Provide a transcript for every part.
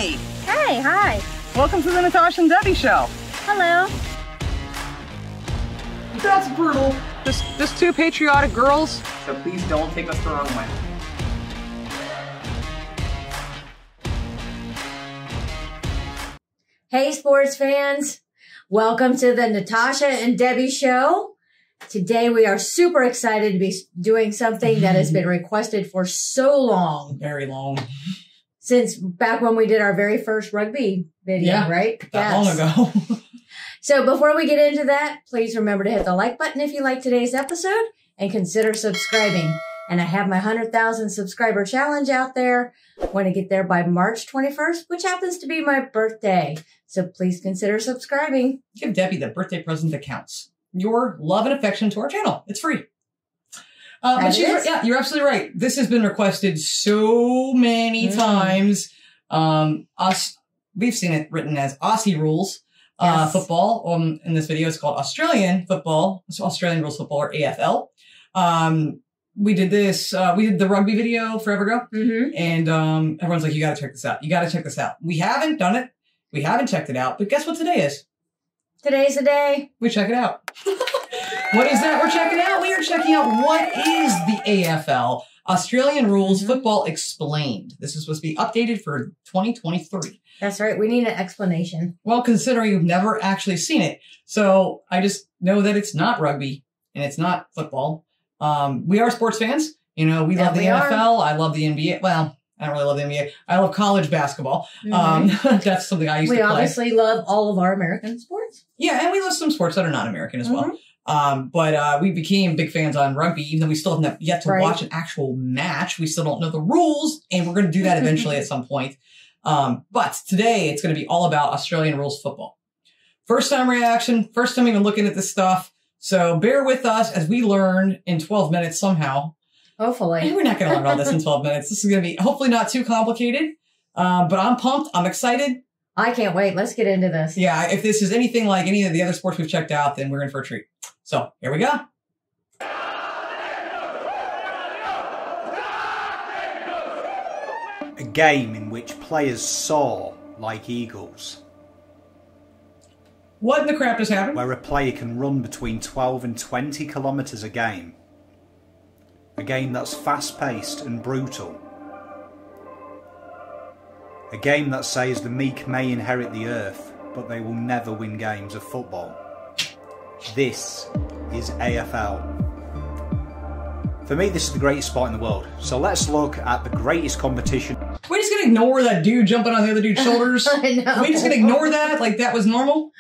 Hey! Hey, hi. Welcome to the Natasha and Debbie show. Hello. That's brutal. Just two patriotic girls. So please don't take us the wrong way. Hey, sports fans. Welcome to the Natasha and Debbie show. Today we are super excited to be doing something that has been requested for so long. Very long. Since back when we did our very first rugby video, right? That long ago. So before we get into that, please remember to hit the like button if you like today's episode and consider subscribing. And I have my 100,000 subscriber challenge out there. I want to get there by March 21st, which happens to be my birthday. So please consider subscribing. Give Debbie the birthday present that counts. Your love and affection to our channel. It's free. But yeah, you're absolutely right. This has been requested so many times. We've seen it written as Aussie rules football. In this video, it's called Australian football. So Australian rules football, or AFL. We did this. We did the rugby video forever ago, and everyone's like, "You got to check this out. You got to check this out." We haven't done it. We haven't checked it out. But guess what today is? Today's the day. We check it out. What is that we're checking out? We are checking out what is the AFL, Australian Rules Football Explained. This is supposed to be updated for 2023. That's right. We need an explanation. Well, considering you've never actually seen it. So I just know that it's not rugby and it's not football. We are sports fans. You know, we love the NFL. I love the NBA. Well, I don't really love the NBA. I love college basketball. That's something I used to play. We obviously love all of our American sports. Yeah, and we love some sports that are not American as well. But we became big fans on rugby, even though we still haven't yet to watch an actual match. We still don't know the rules, and we're going to do that eventually at some point. But today, it's going to be all about Australian rules football. First time reaction, first time even looking at this stuff. So bear with us as we learn in 12 minutes somehow. Hopefully. And we're not going to learn all this in 12 minutes. This is going to be hopefully not too complicated. But I'm pumped. I'm excited. I can't wait. Let's get into this. Yeah, if this is anything like any of the other sports we've checked out, then we're in for a treat. So here we go. A game in which players soar like eagles. What in the crap just happened? Where a player can run between 12 and 20 kilometres a game. A game that's fast-paced and brutal. A game that says the meek may inherit the earth, but they will never win games of football. This is AFL. For me, this is the greatest sport in the world. So let's look at the greatest competition. We're just going to ignore that dude jumping on the other dude's shoulders? I know. We're just going to ignore that like that was normal?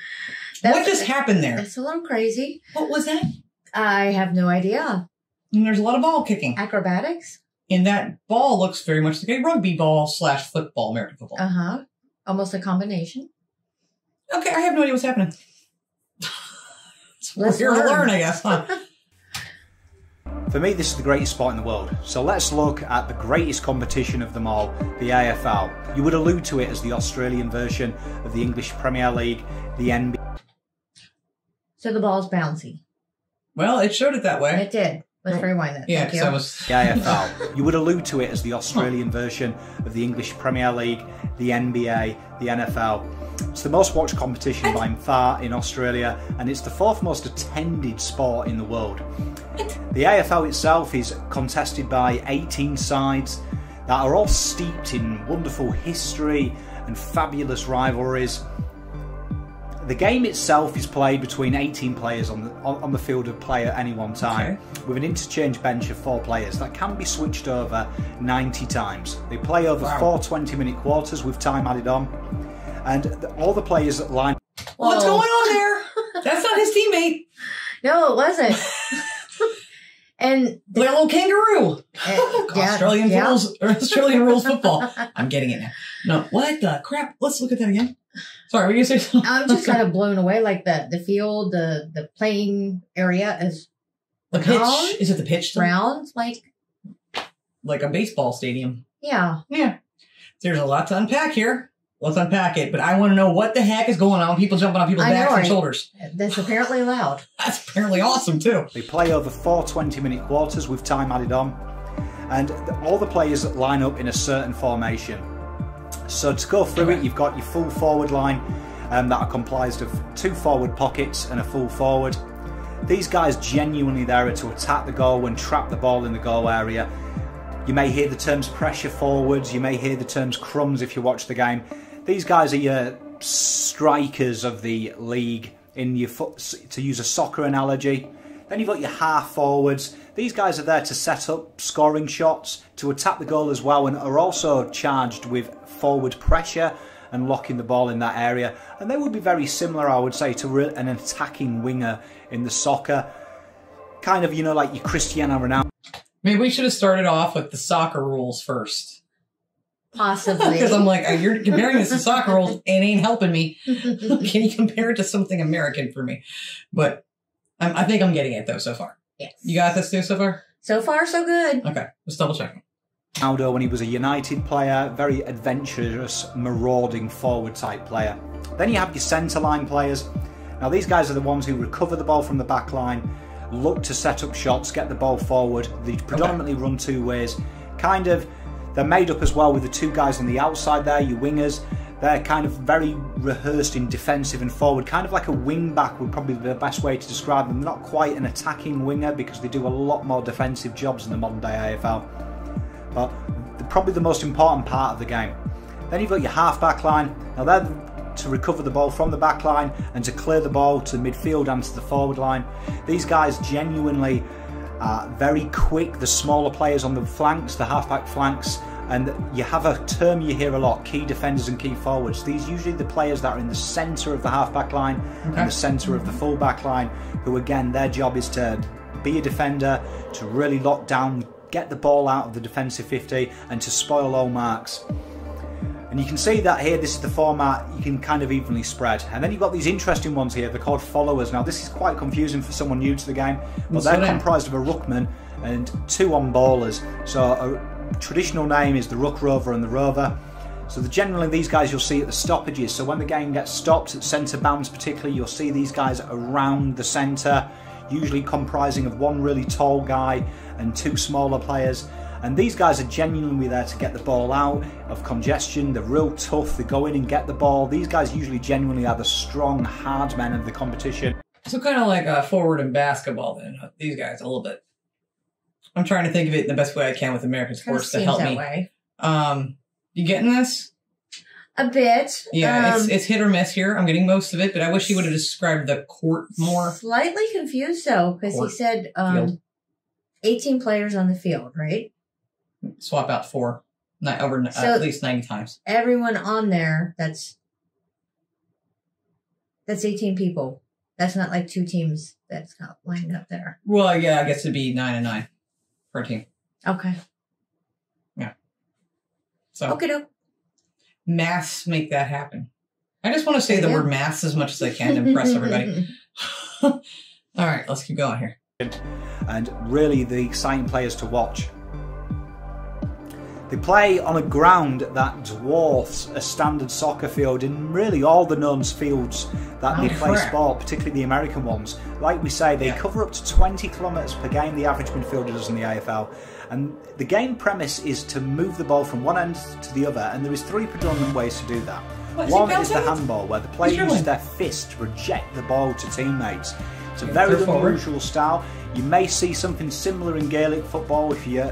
What just happened there? That's a little crazy. What was that? I have no idea. And there's a lot of ball kicking. Acrobatics? And that ball looks very much like a rugby ball / football, American football. Almost a combination. Okay, I have no idea what's happening. Let's We're here to learn, I guess, huh? For me, this is the greatest sport in the world. So let's look at the greatest competition of them all, the AFL. You would allude to it as the Australian version of the English Premier League, the NBA. So the ball's bouncy. Well, it showed it that way. It did. Let's rewind it. Yeah, because I was... The AFL. You would allude to it as the Australian version of the English Premier League, the NBA, the NFL. It's the most watched competition by far in Australia, and it's the fourth most attended sport in the world. The AFL itself is contested by 18 sides that are all steeped in wonderful history and fabulous rivalries. The game itself is played between 18 players on the field of play at any one time, with an interchange bench of 4 players that can be switched over 90 times. They play over 4 20-minute quarters with time added on, and all the players that line... What's going on there? That's not his teammate. No, it wasn't. And like a little kangaroo. Australian rules football. I'm getting it now. No, what the crap? Let's look at that again. Sorry, were you going to say something? I'm just kind of blown away. Like the field, the playing area is the pitch. Is it the pitch? Round, like a baseball stadium. Yeah. Yeah. There's a lot to unpack here. Let's unpack it. But I want to know what the heck is going on. People jumping on people's backs and shoulders. That's apparently loud. That's apparently awesome, too. They play over 4 20-minute quarters with time added on. And all the players line up in a certain formation. So to go through it, you've got your full forward line that are comprised of 2 forward pockets and a full forward. These guys genuinely there are to attack the goal and trap the ball in the goal area. You may hear the terms pressure forwards, you may hear the terms crumbs if you watch the game. These guys are your strikers of the league, in your to use a soccer analogy. Then you've got your half forwards. These guys are there to set up scoring shots, to attack the goal as well, and are also charged with forward pressure and locking the ball in that area. And they would be very similar, I would say, to an attacking winger in the soccer. Kind of, you know, like your Cristiano Ronaldo. Maybe we should have started off with the soccer rules first. Possibly. Because I'm like, you're comparing this to soccer rules and ain't helping me. Can you compare it to something American for me? But I think I'm getting it, though, so far. Yes. You got this, too, so far? So far, so good. Okay, let's double check. Ronaldo, when he was a United player, very adventurous, marauding forward type player. Then you have your centre line players. Now these guys are the ones who recover the ball from the back line, look to set up shots, get the ball forward. They predominantly run 2 ways. Kind of, they're made up as well with the 2 guys on the outside there, your wingers. They're kind of very rehearsed in defensive and forward, kind of like a wing back would probably be the best way to describe them. They're not quite an attacking winger because they do a lot more defensive jobs in the modern day AFL. But they're probably the most important part of the game. Then you've got your half back line. Now they're to recover the ball from the back line and to clear the ball to midfield and to the forward line. These guys genuinely are very quick, the smaller players on the flanks, the half back flanks. And you have a term you hear a lot, key defenders and key forwards. These are usually the players that are in the centre of the half-back line and the centre of the full-back line, who again, their job is to be a defender, to really lock down, get the ball out of the defensive 50 and to spoil low marks. And you can see that here, this is the format, you can kind of evenly spread. And then you've got these interesting ones here, they're called followers. Now this is quite confusing for someone new to the game, but they're comprised of a ruckman and 2 on-ballers. So traditional name is the ruck rover and the rover. So generally these guys you'll see at the stoppages. So when the game gets stopped at centre bounce particularly, you'll see these guys around the centre, usually comprising of 1 really tall guy and 2 smaller players. And these guys are genuinely there to get the ball out of congestion. They're real tough, they go in and get the ball. These guys usually genuinely are the strong, hard men of the competition. So kind of like a forward in basketball then, these guys a little bit. I'm trying to think of it in the best way I can with American sports to help me. Way. You getting this? A bit. Yeah, it's hit or miss here. I'm getting most of it, but I wish he would have described the court more. Slightly confused though, because he said 18 players on the field, right? Swap out 4, over at least 90 times. Everyone on there, that's 18 people. That's not like 2 teams that's not lined up there. Well, yeah, I guess it'd be 9 and 9 per team. Okay. Yeah. So maths make that happen. I just want to say the word maths as much as I can to impress everybody. All right, let's keep going here. And really the exciting players to watch. They play on a ground that dwarfs a standard soccer field in really all the known fields that they play sport, particularly the American ones. Like we say, they cover up to 20 kilometres per game, the average midfielder does in the AFL. And the game premise is to move the ball from one end to the other, and there is 3 predominant ways to do that. One is the handball, where the player uses their fist to reject the ball to teammates. It's a very unusual style. You may see something similar in Gaelic football if you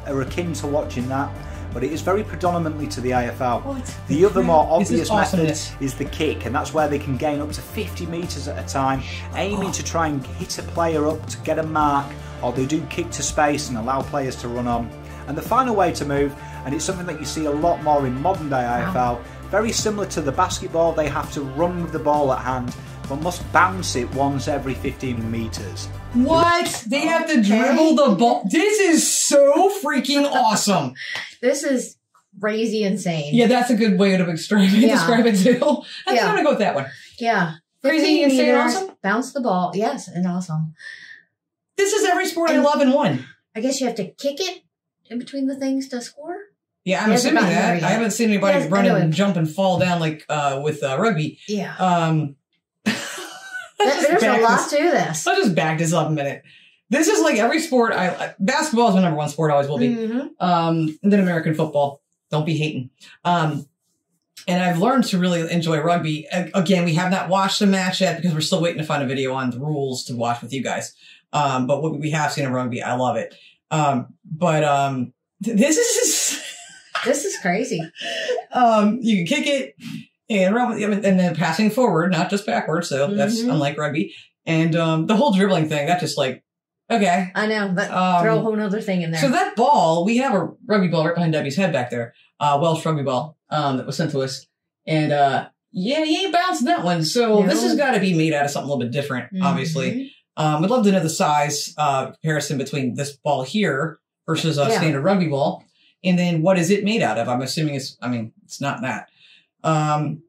are akin to watching that, but it is very predominantly to the AFL. The other more obvious method is the kick, and that's where they can gain up to 50 metres at a time, aiming to try and hit a player up to get a mark, or they do kick to space and allow players to run on. And the final way to move, and it's something that you see a lot more in modern day AFL, very similar to the basketball, they have to run with the ball at hand, but must bounce it once every 15 metres. What? They have to dribble the ball? This is so freaking awesome. This is crazy insane. Yeah, that's a good way to describe it too. I'm going to go with that one. Yeah. Crazy, insane, awesome? Bounce the ball. Yes, and awesome. This is every sport I love in one. I guess you have to kick it in between the things to score? Yeah, I'm assuming that. I haven't seen anybody run and jump and fall down like with rugby. Yeah. There's a lot to this. I'll just back this up a minute. This is like every sport. Basketball is my #1 sport, always will be. And then American football. Don't be hating. And I've learned to really enjoy rugby. Again, we have not watched a match yet because we're still waiting to find a video on the rules to watch with you guys. But what we have seen in rugby, I love it. This is crazy. You can kick it and then passing forward, not just backwards. So that's unlike rugby. And the whole dribbling thing, that just like, okay. I know, but throw a whole nother thing in there. So that ball, we have a rugby ball right behind Debbie's head back there. Welsh rugby ball that was sent to us. And yeah, he ain't bouncing that one. So this has got to be made out of something a little bit different, obviously. I'd love to know the size comparison between this ball here versus a standard rugby ball. And then what is it made out of? I'm assuming it's not that.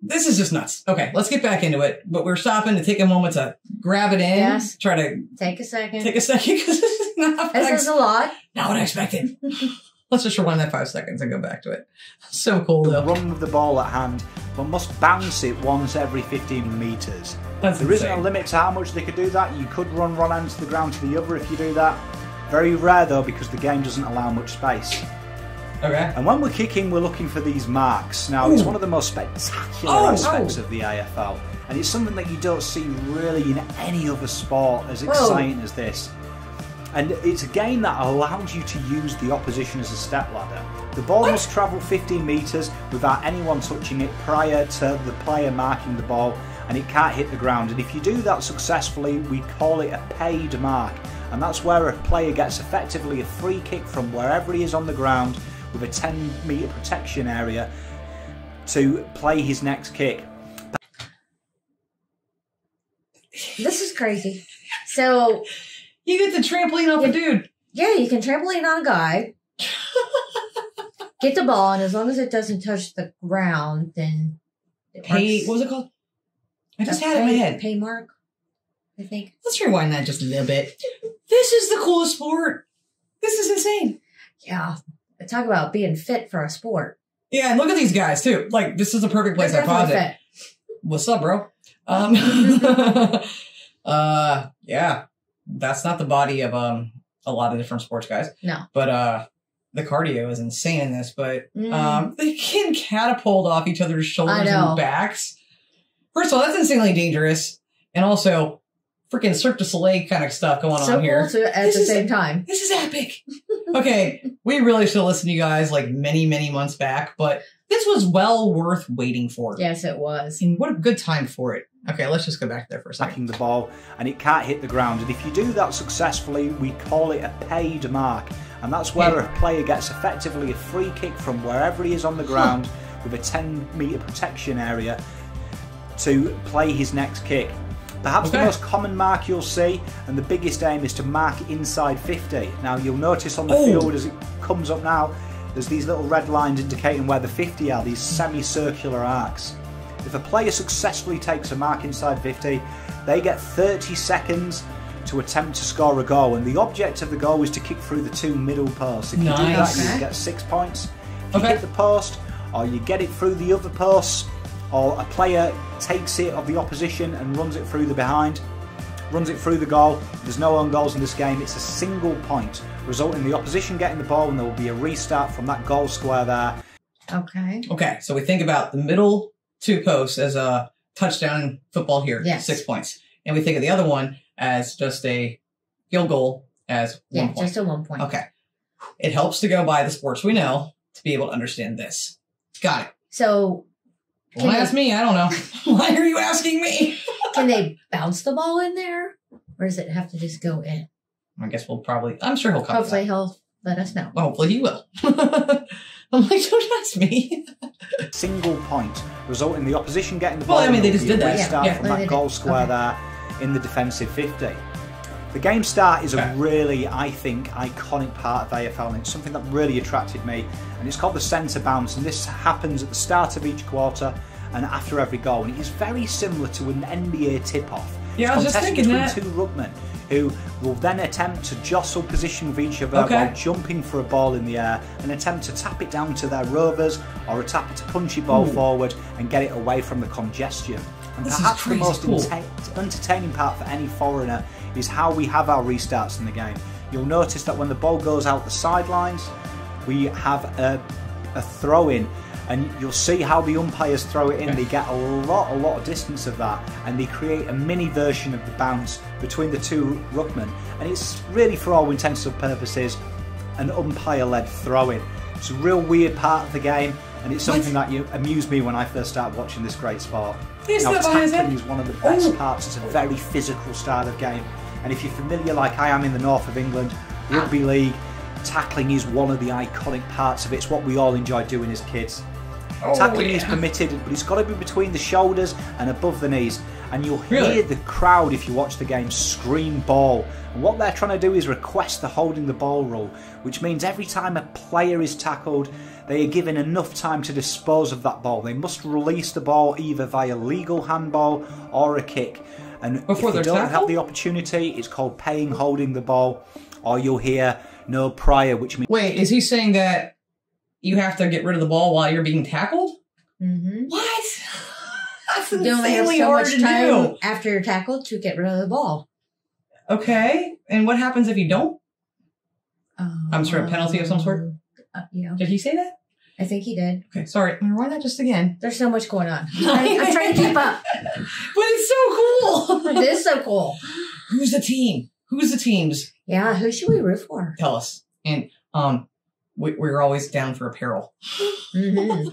This is just nuts. Okay, let's get back into it. But we're stopping to take a moment to grab it in. Yes. Try to take a second. Because this is not this is a lot. Not what I expected. Let's just rewind that 5 seconds and go back to it. So cool, though. Run with the ball at hand, but must bounce it once every 15 metres. There isn't a limit to how much they could do that. You could run one end to the ground to the other if you do that. Very rare, though, because the game doesn't allow much space. Okay. And when we're kicking, we're looking for these marks. Now, it's one of the most spectacular aspects of the AFL, and it's something that you don't see really in any other sport as exciting as this. And it's a game that allows you to use the opposition as a step ladder. The ball must travel 15 metres without anyone touching it prior to the player marking the ball, and it can't hit the ground. And if you do that successfully, we call it a paid mark. And that's where a player gets effectively a free kick from wherever he is on the ground with a 10-metre protection area to play his next kick. This is crazy. So you get the trampoline off a dude. Yeah, you can trampoline on a guy. Get the ball, and as long as it doesn't touch the ground, then it works. What was it called? I just had it in my head. Pay mark, I think. Let's rewind that just a little bit. This is the coolest sport. This is insane. Yeah. Talk about being fit for a sport. Yeah, and look at these guys, too. Like, this is a perfect place I pause it. What's up, bro? Yeah. That's not the body of a lot of different sports guys. No. But the cardio is insane in this. But they can catapult off each other's shoulders and backs. First of all, that's insanely dangerous. And also, freaking Cirque du Soleil kind of stuff going on here. So cool at the same time. This is epic. Okay, we really should listen to you guys like many, many months back, but this was well worth waiting for. Yes, it was. And what a good time for it. Okay, let's just go back there for a second. The ball, and it can't hit the ground. And if you do that successfully, we call it a paid mark. And that's where a player gets effectively a free kick from wherever he is on the ground with a 10-metre protection area to play his next kick. Perhaps the most common mark you'll see, and the biggest aim, is to mark inside 50. Now, you'll notice on the field as it comes up now, there's these little red lines indicating where the 50 are, these semicircular arcs. If a player successfully takes a mark inside 50, they get 30 seconds to attempt to score a goal, and the object of the goal is to kick through the 2 middle posts. If you do that, you get 6 points. If you hit the post, or you get it through the other posts, or a player takes it of the opposition and runs it through the behind, runs it through the goal. There's no own goals in this game. It's a single point, resulting in the opposition getting the ball, and there will be a restart from that goal square there. Okay. Okay, so we think about the middle 2 posts as a touchdown in football here, 6 points. And we think of the other one as just a field goal as 1 point. Yeah, just a 1 point. Okay. It helps to go by the sports we know to be able to understand this. Got it. So don't ask me. I don't know. Why are you asking me? Can they bounce the ball in there? Or does it have to just go in? I guess I'm sure he'll come. Hopefully he'll let us know. Hopefully he will. I'm like, don't ask me. Single point, resulting in the opposition getting the ball. Well, I mean, they just did that. Restart from that goal square there in the defensive 50. The game start is a really, I think, iconic part of AFL, and it's something that really attracted me, and it's called the centre bounce, and this happens at the start of each quarter and after every goal, and it is very similar to an NBA tip-off. Yeah, I was just thinking that. Between 2 ruckmen who will then attempt to jostle position with each other while jumping for a ball in the air and attempt to tap it down to their rovers or attempt to punch your ball forward and get it away from the congestion. And perhaps the most entertaining part for any foreigner is how we have our restarts in the game. You'll notice that when the ball goes out the sidelines, we have a throw-in, And you'll see how the umpires throw it in. They get a lot of distance of that, and they create a mini version of the bounce between the two ruckmen. And it's really, for all intents and purposes, an umpire-led throw-in. It's a real weird part of the game, and it's something that amused me when I first started watching this great sport. Now, tackling is one of the best parts. It's a very physical style of game. And if you're familiar, like I am, in the north of England, rugby league, tackling is one of the iconic parts of it. It's what we all enjoy doing as kids. Tackling is permitted, but it's got to be between the shoulders and above the knees. And you'll hear the crowd, if you watch the game, scream ball. And what they're trying to do is request the holding the ball rule, which means every time a player is tackled, they are given enough time to dispose of that ball. They must release the ball either via legal handball or a kick. And if they don't have the opportunity, it's called paying holding the ball, or you'll hear no prior, which means... Wait, is he saying that you have to get rid of the ball while you're being tackled? Mm-hmm. What? That's you only have so much time after you're tackled to get rid of the ball. Okay. And what happens if you don't? I'm sure a penalty of some sort? Yeah. Did he say that? I think he did. Okay, sorry. Rewind that just again. There's so much going on. I'm trying to keep up. But it's so cool. It is so cool. Who's the team? Who's the teams? Yeah, who should we root for? Tell us. And we're always down for apparel. Mm-hmm.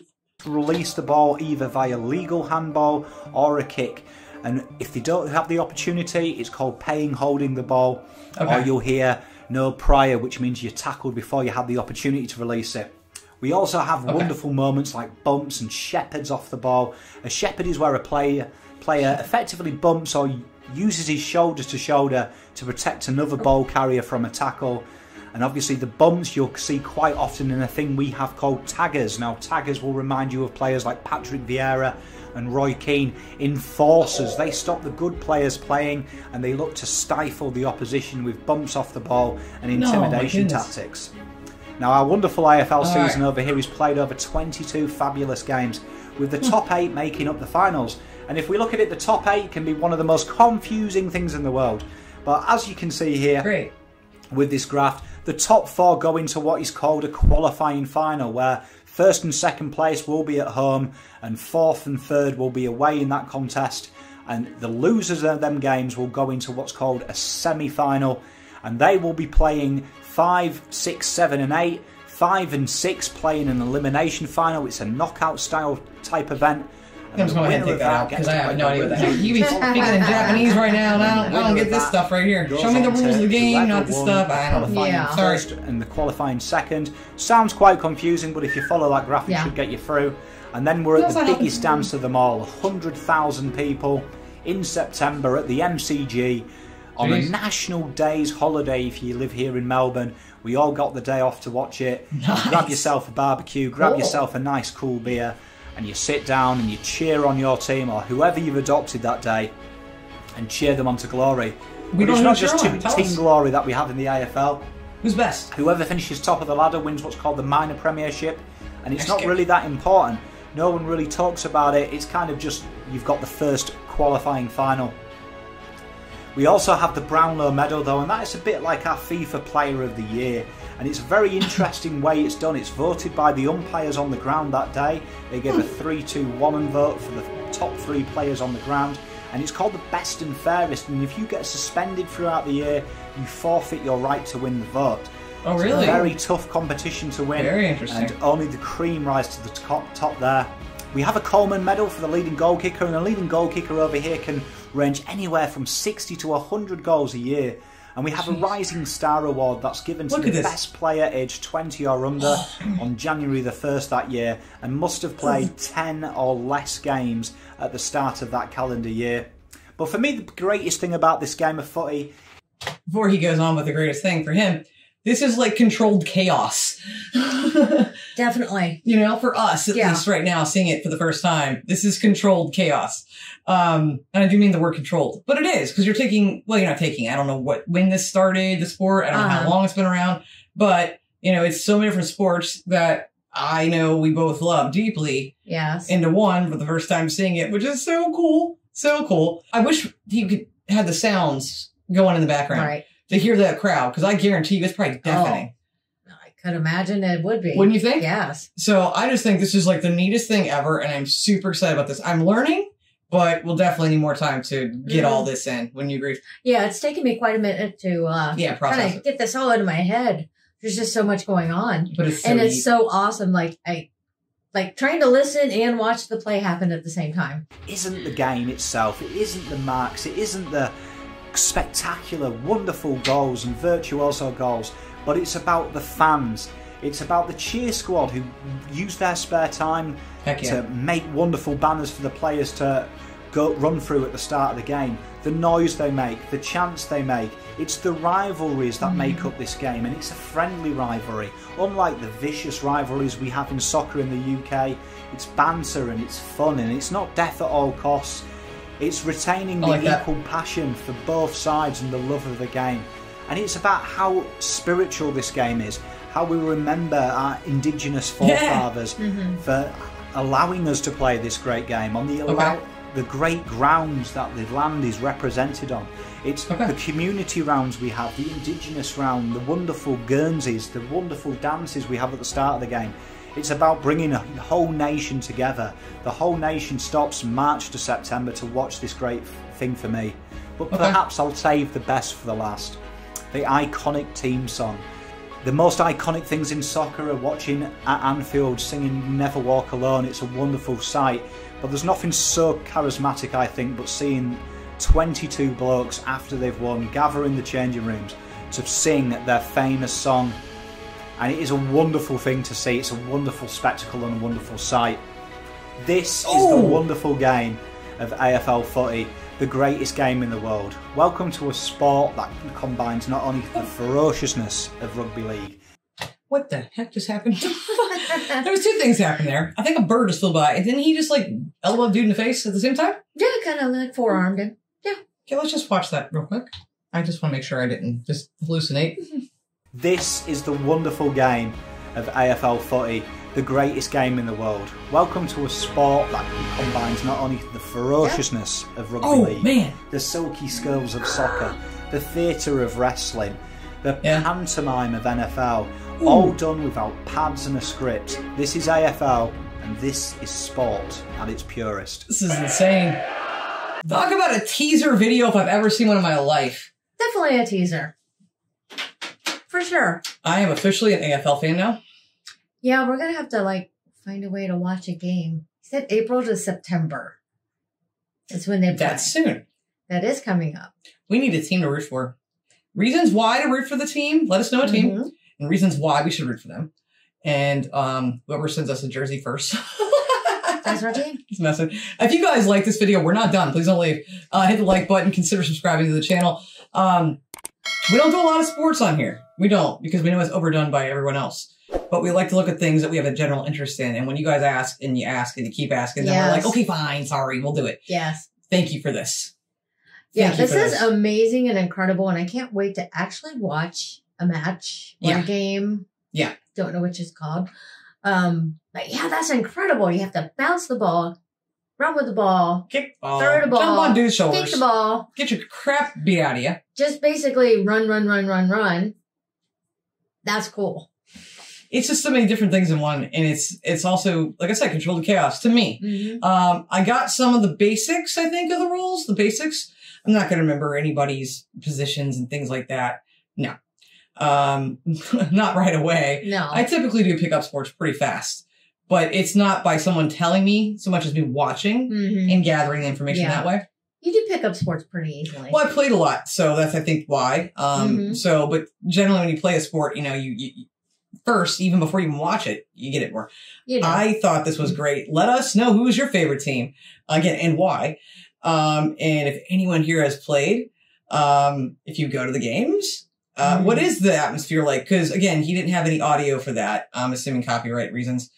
Release the ball either via legal handball or a kick. And if they don't have the opportunity, it's called paying holding the ball. Or you'll hear no prior, which means you're tackled before you had the opportunity to release it. We also have wonderful moments like bumps and shepherds off the ball. A shepherd is where a player effectively bumps or uses his shoulder to shoulder to protect another ball carrier from a tackle. And obviously the bumps you'll see quite often in a thing we have called taggers. Now, taggers will remind you of players like Patrick Vieira and Roy Keane. Enforcers, they stop the good players playing and they look to stifle the opposition with bumps off the ball and intimidation tactics. Now, our wonderful AFL season over here is played over 22 fabulous games, with the top 8 making up the finals. And if we look at it, the top 8 can be one of the most confusing things in the world. But as you can see here, with this graph, the top 4 go into what is called a qualifying final, where first and second place will be at home, and fourth and third will be away in that contest. And the losers of them games will go into what's called a semi-final, and they will be playing 5, 6, 7 and 8. 5 and 6 playing an elimination final. It's a knockout style type event. I'm just going to take that out because I have no idea what the heck. You be speaking in Japanese right now, and I don't get this stuff right here. Show me the rules of the game, not the stuff. I don't know. Yeah. First and the qualifying second. Sounds quite confusing, but if you follow that graph, it should get you through. And then we're at the biggest dance of them all, 100,000 people in September at the MCG. On a National Days holiday, if you live here in Melbourne, we all got the day off to watch it. Nice. Grab yourself a barbecue, grab yourself a nice cool beer, and you sit down and you cheer on your team or whoever you've adopted that day and cheer them on to glory. But it's not just team glory that we have in the AFL. Who's best? Whoever finishes top of the ladder wins what's called the minor premiership, and it's not really that important. No one really talks about it. It's kind of just you've got the first qualifying final. We also have the Brownlow Medal though, and that is a bit like our FIFA Player of the Year. And it's a very interesting way it's done. It's voted by the umpires on the ground that day. They give a 3-2-1 vote for the top 3 players on the ground. And it's called the best and fairest. And if you get suspended throughout the year, you forfeit your right to win the vote. Oh, really? It's a very tough competition to win. Very interesting. And only the cream rise to the top there. We have a Coleman Medal for the leading goal kicker, and the leading goal kicker over here can range anywhere from 60 to 100 goals a year. And we have a Rising Star Award that's given to the best player aged 20 or under on January the 1st that year, and must have played 10 or less games at the start of that calendar year. But for me, the greatest thing about this game of footy... Before he goes on with the greatest thing for him, this is like controlled chaos. Definitely. You know, for us, at least right now, seeing it for the first time, this is controlled chaos. And I do mean the word controlled, but it is, because you're taking, well, you're not taking, I don't know when this started, the sport, I don't know how long it's been around, but, you know, it's so many different sports that I know we both love deeply. Yes. Into one for the first time seeing it, which is so cool. So cool. I wish you could have the sounds going in the background. Right. To hear that crowd, because I guarantee you it's probably deafening. Oh, could imagine it would be. Wouldn't you think? Yes. So I just think this is like the neatest thing ever, and I'm super excited about this. I'm learning, but we'll definitely need more time to get all this in. Wouldn't you agree? Yeah, it's taken me quite a minute to process kind of get this all into my head. There's just so much going on. But it's so and neat. it's so awesome. Like trying to listen and watch the play happen at the same time. It isn't the game itself, it isn't the marks, it isn't the spectacular, wonderful goals and virtuoso goals, but it's about the fans. It's about the cheer squad who use their spare time to make wonderful banners for the players to go run through at the start of the game. The noise they make, the chants they make. It's the rivalries that make up this game, and it's a friendly rivalry. Unlike the vicious rivalries we have in soccer in the UK, it's banter and it's fun, and it's not death at all costs. It's retaining the equal passion for both sides and the love of the game. And it's about how spiritual this game is, how we remember our indigenous forefathers for allowing us to play this great game on the great grounds that the land is represented on. It's the community rounds we have, the indigenous round, the wonderful Guernseys, the wonderful dances we have at the start of the game. It's about bringing a whole nation together. The whole nation stops March to September to watch this great thing for me. But perhaps I'll save the best for the last. The iconic team song. The most iconic things in soccer are watching at Anfield singing Never Walk Alone. It's a wonderful sight. But there's nothing so charismatic, I think, but seeing 22 blokes after they've won gather in the changing rooms to sing their famous song. And it is a wonderful thing to see. It's a wonderful spectacle and a wonderful sight. This is the wonderful game of AFL footy, the greatest game in the world. Welcome to a sport that combines not only the ferociousness of rugby league. What the heck just happened? There was two things happened there. I think a bird just flew by, and didn't he just like elbow a dude in the face at the same time? Yeah, kind of like forearmed him. Yeah. Okay, let's just watch that real quick. I just want to make sure I didn't just hallucinate. This is the wonderful game of AFL footy, the greatest game in the world. Welcome to a sport that combines not only the ferociousness of rugby league, the silky skills of soccer, the theatre of wrestling, the pantomime of NFL, all done without pads and a script. This is AFL, and this is sport at its purest. This is insane. Talk about a teaser video if I've ever seen one in my life. Definitely a teaser. For sure. I am officially an AFL fan now. Yeah, we're going to have to, find a way to watch a game. He said April to September. That's when they play. That's soon. That is coming up. We need a team to root for. Reasons why to root for the team. Let us know a team. And reasons why we should root for them. And whoever sends us a jersey first. That's our team. Just messing. If you guys like this video, we're not done. Please don't leave. Hit the like button. Consider subscribing to the channel. We don't do a lot of sports on here. We don't, because we know it's overdone by everyone else. But we like to look at things that we have a general interest in. And when you guys ask and you keep asking, then we're like, okay, fine, sorry, we'll do it. Yes. Thank you for this. Yeah, this is amazing and incredible. And I can't wait to actually watch a match or a game. Yeah. Don't know which it's called. But yeah, that's incredible. You have to bounce the ball, run with the ball, kick the ball, throw the ball, jump on dude's shoulders, kick the ball, get your crap beat out of you. Just basically run. That's cool. It's just so many different things in one, and it's also, like I said, controlled chaos to me. I got some of the basics, I think, of the rules. The basics. I'm not going to remember anybody's positions and things like that. No. Not right away. No. I typically do pick up sports pretty fast, but it's not by someone telling me so much as me watching and gathering the information that way. You do pick up sports pretty easily. Well, I played a lot, so that's, I think, why. But generally when you play a sport, you first, even before you even watch it, you get it more. I thought this was great. Let us know who's your favorite team, again, and why. And if anyone here has played, if you go to the games, what is the atmosphere like? Because, again, he didn't have any audio for that, I'm assuming copyright reasons,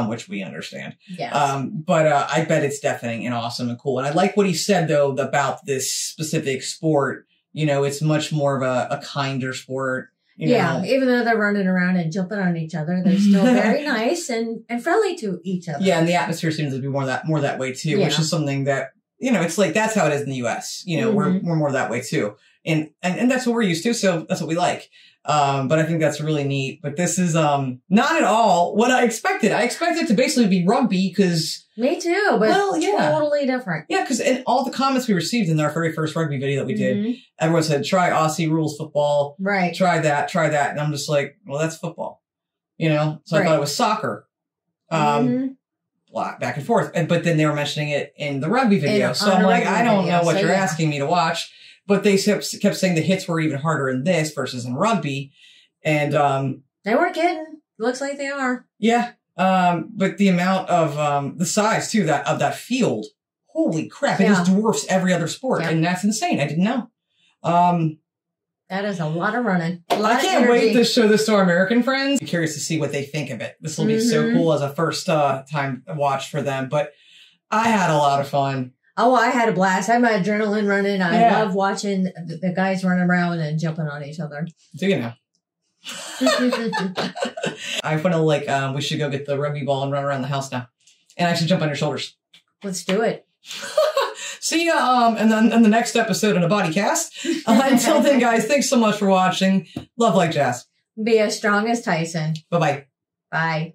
which we understand. Yes. But I bet it's deafening and awesome and cool. And I like what he said, though, about this specific sport. It's much more of a kinder sport. You know? Even though they're running around and jumping on each other, they're still very nice and friendly to each other. Yeah, and the atmosphere seems to be more that way, too, which is something that, it's like that's how it is in the U.S. We're more that way, too. And that's what we're used to, so that's what we like. But I think that's really neat. But this is not at all what I expected. I expected it to basically be rugby because... Me too, but totally different. Yeah, because in all the comments we received in our very first rugby video that we did, everyone said, try Aussie rules football. Right. Try that. And I'm just like, well, that's football. You know? So I thought it was soccer. Back and forth. But then they were mentioning it in the rugby video. So I'm like, I don't know what you're asking me to watch. But they kept saying the hits were even harder in this versus in rugby. And they weren't kidding. Looks like they are. Yeah. But the amount of the size too of that field, holy crap! It just dwarfs every other sport, and that's insane. I didn't know. That is a lot of running. I can't wait to show this to our American friends. I'm curious to see what they think of it. This will be so cool as a first time watch for them. But I had a lot of fun. Oh, I had a blast. I had my adrenaline running. I love watching the guys running around and jumping on each other. Do you know? I want to we should go get the rugby ball and run around the house now. And I should jump on your shoulders. Let's do it. See ya in the next episode in a body cast. Until then, guys, thanks so much for watching. Love like jazz. Be as strong as Tyson. Bye-bye. Bye.